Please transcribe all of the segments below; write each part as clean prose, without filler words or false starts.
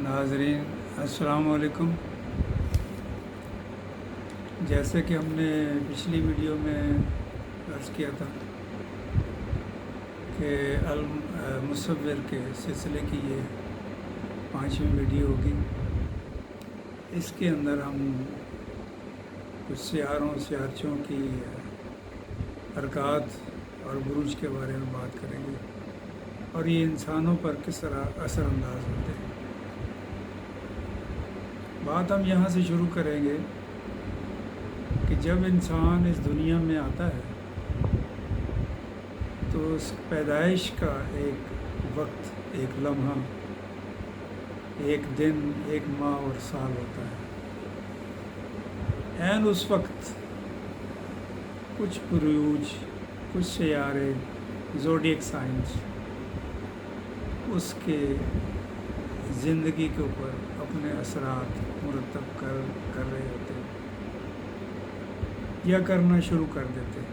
ناظرین السلام علیکم۔ جیسے کہ ہم نے پچھلی ویڈیو میں عرض کیا تھا کہ المصور کے سلسلے کی یہ 5ویں ویڈیو ہوگی۔ اس کے اندر ہم کچھ سیاروں سیارچوں کی حرکات اور بروج کے بارے میں بات کریں گے اور یہ انسانوں پر کس طرح اثر انداز ہوتے ہیں۔ بات ہم یہاں سے شروع کریں گے کہ جب انسان اس دنیا میں آتا ہے تو اس پیدائش کا ایک وقت، ایک لمحہ، ایک دن، ایک ماہ اور سال ہوتا ہے۔ عین اس وقت کچھ بروج، کچھ سیارے، زوڈیک سائنس اس کے زندگی کے اوپر اپنے اثرات مرتب کر رہے ہوتے ہیں یا کرنا شروع کر دیتے ہیں،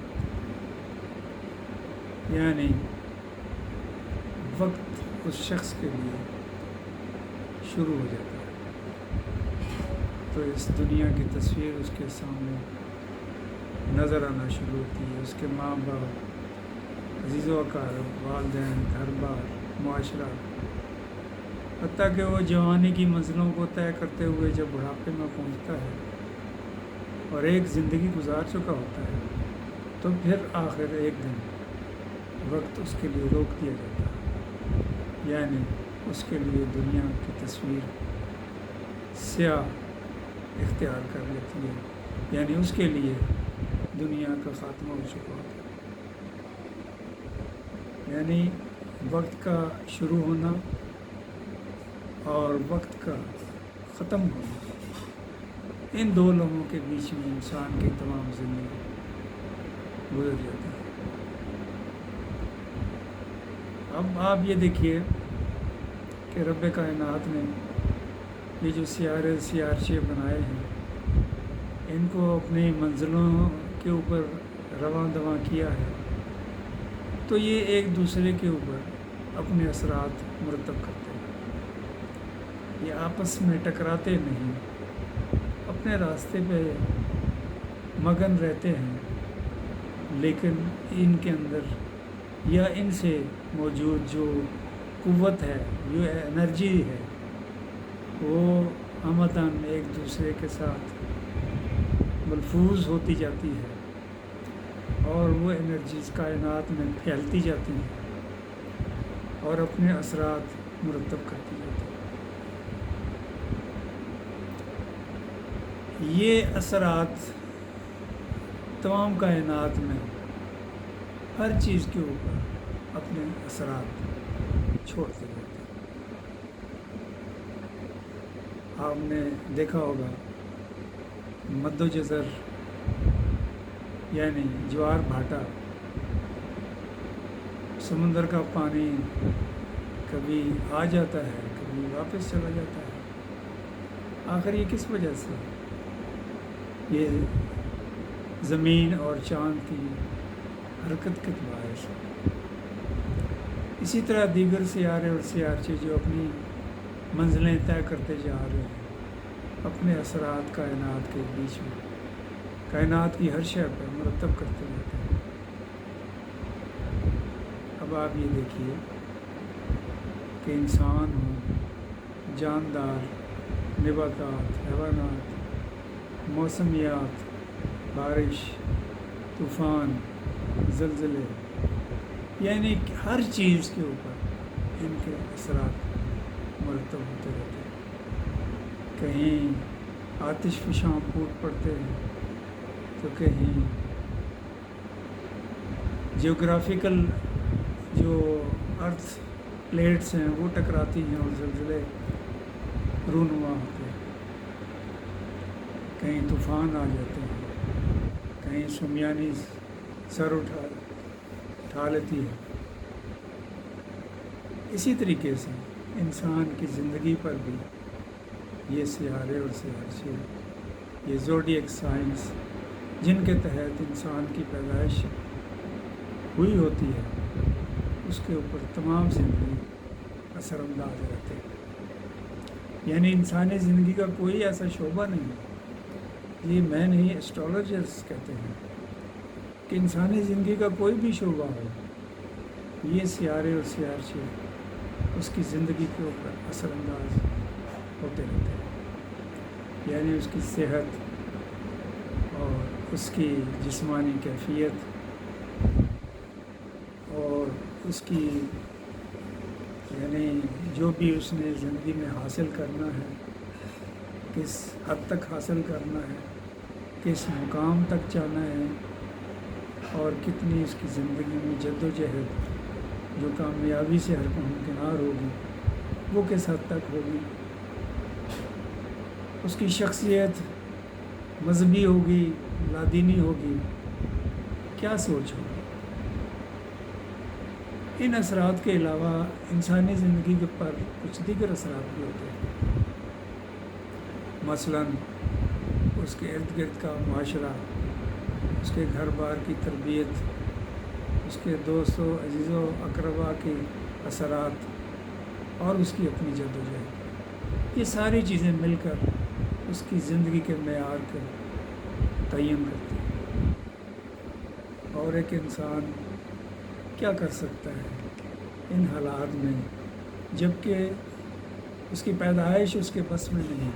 یعنی وقت اس شخص کے لیے شروع ہو جاتا ہے تو اس دنیا کی تصویر اس کے سامنے نظر آنا شروع ہوتی ہے۔ اس کے ماں باپ، عزیز و اقارب، والدین، گھر بار، معاشرہ، حتیٰ کہ وہ جوانی کی منزلوں کو طے کرتے ہوئے جب بڑھاپے میں پہنچتا ہے اور ایک زندگی گزار چکا ہوتا ہے تو پھر آخر ایک دن وقت اس کے لیے روک دیا جاتا ہے، یعنی اس کے لیے دنیا کی تصویر سیاہ اختیار کر لیتی ہے، یعنی اس کے لیے دنیا کا خاتمہ ہو چکا ہوتا ہے۔ یعنی وقت کا شروع ہونا اور وقت کا ختم ہونا، ان دو لمحوں کے بیچ میں انسان کی تمام زندگی گزر جاتی ہے۔ اب آپ یہ دیکھیے کہ رب کائنات نے یہ جو سیارے سیارچے بنائے ہیں، ان کو اپنی منزلوں کے اوپر رواں دواں کیا ہے تو یہ ایک دوسرے کے اوپر اپنے اثرات مرتب کرتے ہیں۔ یہ آپس میں ٹکراتے نہیں، اپنے راستے پہ مگن رہتے ہیں، لیکن ان کے اندر یا ان سے موجود جو قوت ہے، جو انرجی ہے، وہ ہمدن ایک دوسرے کے ساتھ ملفوظ ہوتی جاتی ہے اور وہ انرجیز کائنات میں پھیلتی جاتی ہیں اور اپنے اثرات مرتب کرتی جاتی ہیں۔ یہ اثرات تمام کائنات میں ہر چیز کے اوپر اپنے اثرات چھوڑتے رہتے ہیں۔ آپ نے دیکھا ہوگا مد و جزر یعنی جوار بھاٹا، سمندر کا پانی کبھی آ جاتا ہے، کبھی واپس چلا جاتا ہے۔ آخر یہ کس وجہ سے؟ یہ زمین اور چاند کی حرکت کے باعث۔ اسی طرح دیگر سیارے اور سیارچے جو اپنی منزلیں طے کرتے جا رہے ہیں، اپنے اثرات کائنات کے بیچ میں، کائنات کی ہر شے پر مرتب کرتے رہتے ہیں۔ اب آپ یہ دیکھیے کہ انسان ہوں، جاندار، نباتات، حیوانات، موسمیات، بارش، طوفان، زلزلے، یعنی ہر چیز کے اوپر ان کے اثرات مرتب ہوتے رہتے ہیں۔ کہیں آتش فشاں پھوٹ پڑتے ہیں تو کہیں جیوگرافیکل جو ارتھ پلیٹس ہیں وہ ٹکراتی ہیں اور زلزلے رونما ہوتے ہیں۔ کہیں طوفان آ جاتے ہیں، کہیں سمیانی سر اٹھا لیتی ہے۔ اسی طریقے سے انسان کی زندگی پر بھی یہ سیارے اور سیارچے، یہ زوڈیک سائنس جن کے تحت انسان کی پیدائش ہوئی ہوتی ہے، اس کے اوپر تمام زندگی اثر انداز رہتے ہیں۔ یعنی انسانی زندگی کا کوئی ایسا شعبہ نہیں، یہ میں نہیں، اسٹرالوجرس کہتے ہیں کہ انسانی زندگی کا کوئی بھی شعبہ ہو، یہ سیارے اور سیارچے اس کی زندگی کے اوپر اثر انداز ہوتے رہتے ہیں، یعنی اس کی صحت اور اس کی جسمانی کیفیت اور اس کی یعنی جو بھی اس نے زندگی میں حاصل کرنا ہے، کس حد تک حاصل کرنا ہے، کس مقام تک جانا ہے، اور کتنی اس کی زندگی میں جد و جہد جو کامیابی سے ہرکنار ہوگی وہ کس حد تک ہوگی، اس کی شخصیت مذہبی ہوگی، لادینی ہوگی، کیا سوچ ہوگی۔ ان اثرات کے علاوہ انسانی زندگی کے پر کچھ دیگر اثرات بھی ہوتے ہیں، مثلاً اس کے ارد گرد کا معاشرہ، اس کے گھر بار کی تربیت، اس کے دوستوں عزیزوں اقربا کے اثرات اور اس کی اپنی جد و جہد، یہ ساری چیزیں مل کر اس کی زندگی کے معیار کو تعین کرتی ہیں۔ اور ایک انسان کیا کر سکتا ہے ان حالات میں، جبکہ اس کی پیدائش اس کے بس میں نہیں،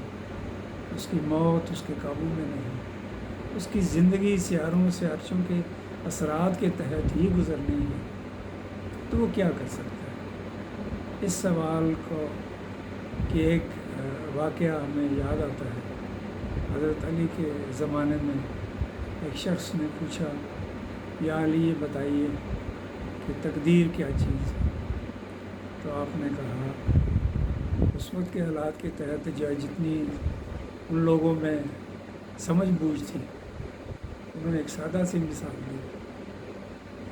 اس کی موت اس کے قابو میں نہیں، اس کی زندگی سیاروں سیارچوں کے اثرات کے تحت ہی گزرنی ہے، تو وہ کیا کر سکتا ہے؟ اس سوال کو کہ ایک واقعہ ہمیں یاد آتا ہے، حضرت علی کے زمانے میں ایک شخص نے پوچھا، یا علی یہ بتائیے کہ تقدیر کیا چیز ہے؟ تو آپ نے کہا اس وقت کے حالات کے تحت جتنی ان لوگوں میں سمجھ بوجھ تھی، انہوں نے ایک سادہ سی مثال دی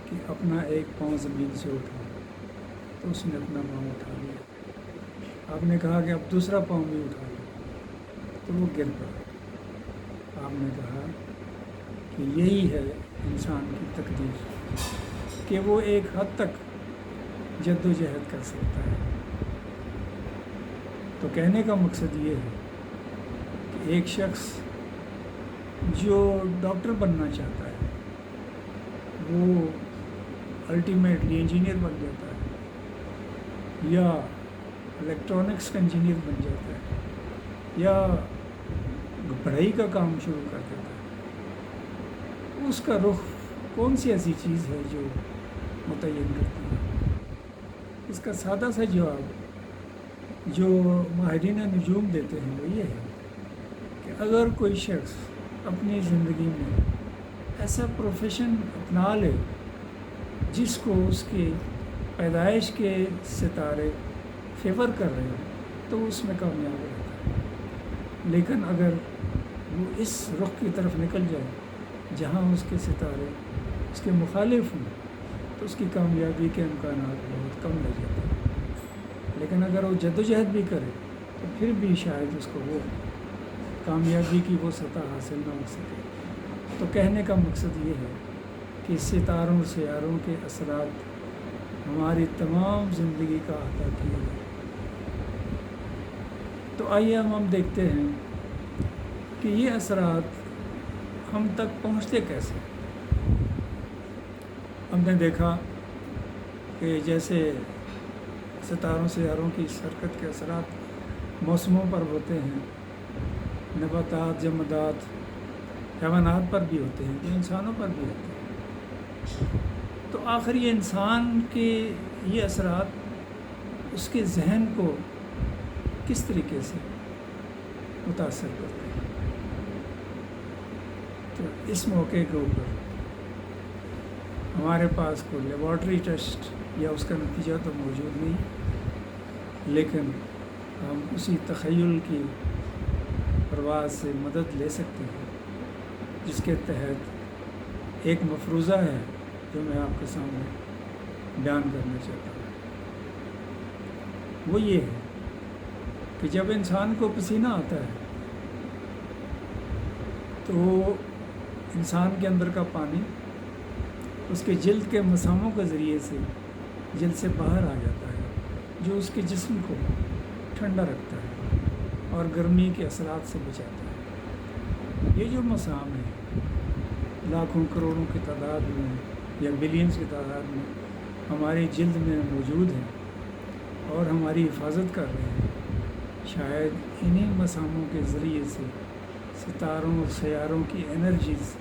کہ اپنا ایک پاؤں زمین سے اٹھا، تو اس نے اپنا پاؤں اٹھا لیا۔ آپ نے کہا کہ اب دوسرا پاؤں بھی اٹھا لیا، تو وہ گر پڑا۔ آپ نے کہا کہ یہی ہے انسان کی تقدیر، کہ وہ ایک حد تک جد و جہد کر سکتا ہے۔ تو کہنے کا مقصد یہ ہے کہ ایک شخص جو ڈاکٹر بننا چاہتا ہے وہ الٹیمیٹلی انجینئر بن جاتا ہے، یا الیکٹرانکس کا انجینئر بن جاتا ہے، یا پڑھائی کا کام شروع کر دیتا ہے، اس کا رخ کون سی ایسی چیز ہے جو متعین کرتی ہے؟ اس کا سادہ سا جواب جو ماہرین نجوم دیتے ہیں وہ یہ ہے کہ اگر کوئی شخص اپنی زندگی میں ایسا پروفیشن اپنا لے جس کو اس کی پیدائش کے ستارے فیور کر رہے ہیں، تو اس میں کامیاب رہتا ہے۔ لیکن اگر وہ اس رخ کی طرف نکل جائے جہاں اس کے ستارے اس کے مخالف ہوں، تو اس کی کامیابی کے امکانات بہت کم رہ جاتے ہیں۔ لیکن اگر وہ جد و جہد بھی کرے تو پھر بھی شاید اس کو وہ کامیابی کی وہ سطح حاصل نہ ہو سکے۔ تو کہنے کا مقصد یہ ہے کہ ستاروں سیاروں کے اثرات ہماری تمام زندگی کا احاطہ کیے ہیں۔ تو آئیے ہم دیکھتے ہیں کہ یہ اثرات ہم تک پہنچتے کیسے۔ ہم نے دیکھا کہ جیسے ستاروں سیاروں کی حرکت کے اثرات موسموں پر ہوتے ہیں، نباتات، جمادات، حیوانات پر بھی ہوتے ہیں، جو انسانوں پر بھی ہوتے ہیں۔ تو آخر یہ انسان کے یہ اثرات اس کے ذہن کو کس طریقے سے متاثر کرتے ہیں؟ تو اس موقع کے اوپر ہمارے پاس کوئی لیبارٹری ٹیسٹ یا اس کا نتیجہ تو موجود نہیں، لیکن ہم اسی تخیل کی پرواز سے مدد لے سکتے ہیں جس کے تحت ایک مفروضہ ہے جو میں آپ کے سامنے بیان کرنا چاہتا ہوں۔ وہ یہ ہے کہ جب انسان کو پسینہ آتا ہے تو انسان کے اندر کا پانی اس کے جلد کے مساموں کے ذریعے سے جلد سے باہر آ جاتا ہے، جو اس کے جسم کو ٹھنڈا رکھتا ہے۔ اور گرمی کے اثرات سے بچاتا ہے۔ یہ جو مسام ہے لاکھوں کروڑوں کی تعداد میں یا بلینز کی تعداد میں ہماری جلد میں موجود ہیں اور ہماری حفاظت کر رہے ہیں، شاید انہی مساموں کے ذریعے سے ستاروں اور سیاروں کی انرجیز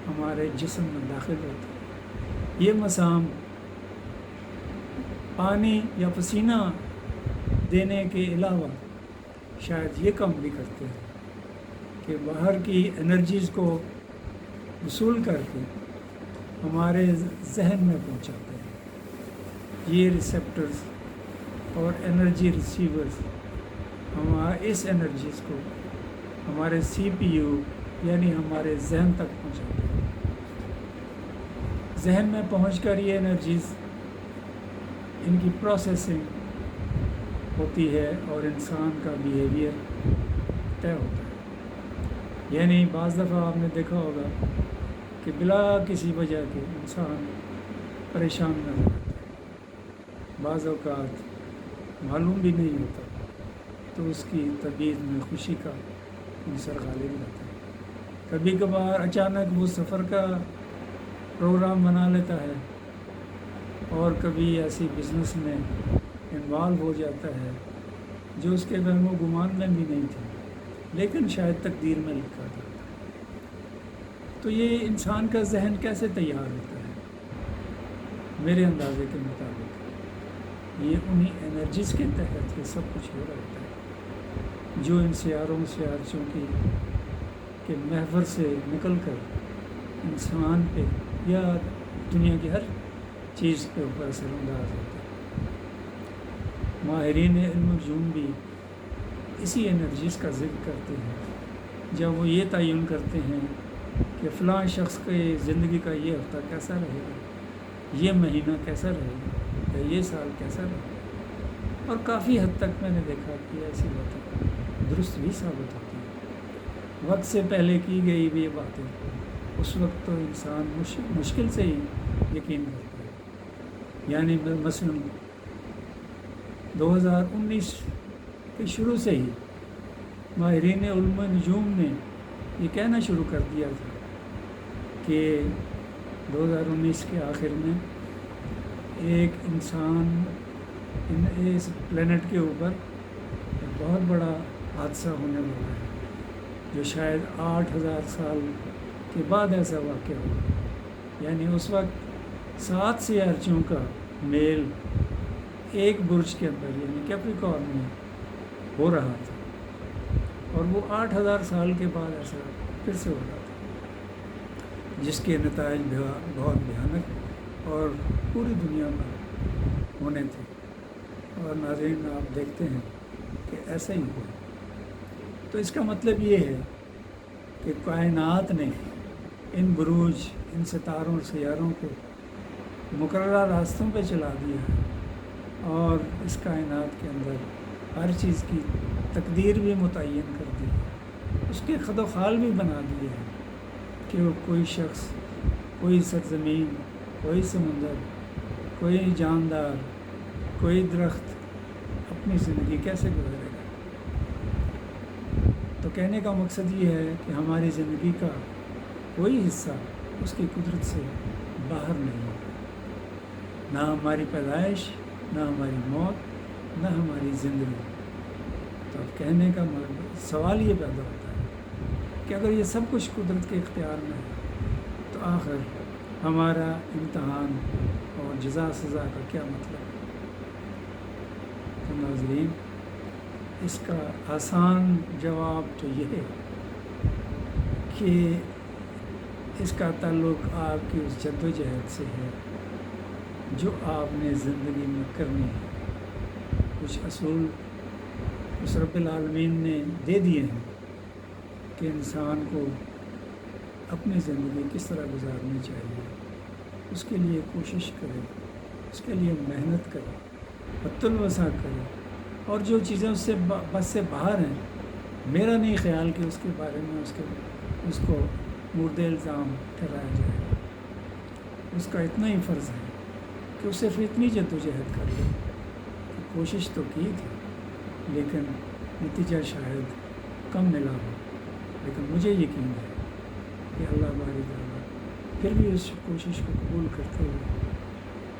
ہمارے جسم میں داخل ہوتی ہے۔ یہ مسام پانی یا پسینہ دینے کے علاوہ شاید یہ کام بھی کرتے ہیں کہ باہر کی انرجیز کو وصول کر کے ہمارے ذہن میں پہنچاتے ہیں۔ یہ ریسیپٹرز اور انرجی ریسیورز اس انرجیز کو ہمارے سی پی یو یعنی ہمارے ذہن تک پہنچاتے ہیں۔ ذہن میں پہنچ کر یہ انرجیز ان کی پروسیسنگ ہوتی ہے اور انسان کا بیہیویئر طے ہوتا ہے۔ یعنی بعض دفعہ آپ نے دیکھا ہوگا کہ بلا کسی وجہ کے انسان پریشان نظر آتا ہے، بعض اوقات معلوم بھی نہیں ہوتا، تو اس کی طبیعت میں خوشی کا عنصر غالب رہتا ہے۔ کبھی کبھار اچانک وہ سفر کا پروگرام بنا لیتا ہے اور کبھی ایسی بزنس میں انوالو ہو جاتا ہے جو اس کے وہم و گمان میں بھی نہیں تھی، لیکن شاید تقدیر میں لکھا تھا۔ تو یہ انسان کا ذہن کیسے تیار ہوتا ہے؟ میرے اندازے کے مطابق یہ انہی انرجیز کے تحت یہ سب کچھ ہو رہا ہوتا ہے جو ان سیاروں سیارچوں کے محور سے نکل کر انسان پہ یا دنیا کی ہر چیز کے اوپر اثر انداز ہوتا ہے۔ ماہرین علم نجوم بھی اسی انرجیز کا ذکر کرتے ہیں جب وہ یہ تعین کرتے ہیں کہ فلاں شخص کے زندگی کا یہ ہفتہ کیسا رہے گا، یہ مہینہ کیسا رہے گا، یا یہ سال کیسا رہے گا۔ اور کافی حد تک میں نے دیکھا کہ ایسی باتیں درست بھی ثابت ہوتی ہیں۔ وقت سے پہلے کی گئی بھی یہ باتیں اس وقت تو انسان مشکل سے ہی یقین کرتا ہے۔ یعنی مثلاً 2019 کے شروع سے ہی ماہرین علم نجوم نے یہ کہنا شروع کر دیا تھا کہ 2019 کے آخر میں ایک انسان اس پلینٹ کے اوپر ایک بہت بڑا حادثہ ہونے والا ہے جو شاید 8000 سال کے بعد ایسا واقع ہوگا۔ یعنی اس وقت 7 سیارچوں کا میل ایک برج کے اندر یعنی کیپریکارن میں ہو رہا تھا، اور وہ 8000 سال کے بعد ایسا پھر سے ہو رہا تھا، جس کے نتائج بہت بھیانک اور پوری دنیا میں ہونے تھے۔ اور ناظرین آپ دیکھتے ہیں کہ ایسا ہی ہوا۔ تو اس کا مطلب یہ ہے کہ کائنات نے ان بروج، ان ستاروں اور سیاروں کو مقررہ راستوں پہ چلا دیا ہے، اور اس کائنات کے اندر ہر چیز کی تقدیر بھی متعین کر دی ہے، اس کے خد و خال بھی بنا دیے ہیں کہ وہ کوئی شخص، کوئی سرزمین، کوئی سمندر، کوئی جاندار، کوئی درخت اپنی زندگی کیسے گزارے گا۔ تو کہنے کا مقصد یہ ہے کہ ہماری زندگی کا کوئی حصہ اس کی قدرت سے باہر نہیں ہے، نہ ہماری پیدائش، نہ ہماری موت، نہ ہماری زندگی۔ تو اب کہنے کا سوال یہ پیدا ہوتا ہے کہ اگر یہ سب کچھ قدرت کے اختیار میں ہے تو آخر ہمارا امتحان اور جزا سزا کا کیا مطلب ہے؟ تو ناظرین، اس کا آسان جواب تو یہ ہے کہ اس کا تعلق آپ کی اس جد و جہد سے ہے جو آپ نے زندگی میں کرنی ہے۔ کچھ اصول اس رب العالمین نے دے دیے ہیں کہ انسان کو اپنی زندگی کس طرح گزارنی چاہیے، اس کے لیے کوشش کرے، اس کے لیے محنت کرے، حد الوسع کرے، اور جو چیزیں اس سے بس سے باہر ہیں، میرا نہیں خیال کہ اس کے بارے میں اس کو مورد الزام ٹھہرایا جائے۔ اس کا اتنا ہی فرض ہے کہ اسے پھر اتنی جد و جہد کر لے کہ کوشش تو کی تھی لیکن نتیجہ شاید کم ملا ہو، لیکن مجھے یقین ہے کہ اللہ باری تعالیٰ پھر بھی اس کوشش کو قبول کرتے ہوئے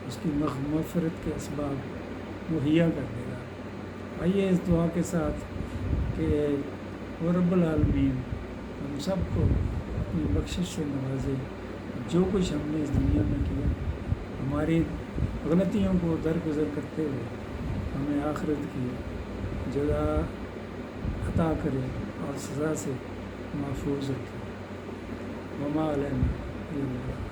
اس کی مغفرت کے اسباب مہیا کر دے گا۔ آئیے اس دعا کے ساتھ کہ وہ رب العالمین ہم سب کو اپنی بخشش سے نوازے، جو کچھ ہم نے اس دنیا میں کیا ہماری غلطیوں کو درگزر کرتے ہوئے ہمیں آخرت کی جزا عطا کرے اور سزا سے محفوظ رکھے۔ وما علینا الا البلاغ۔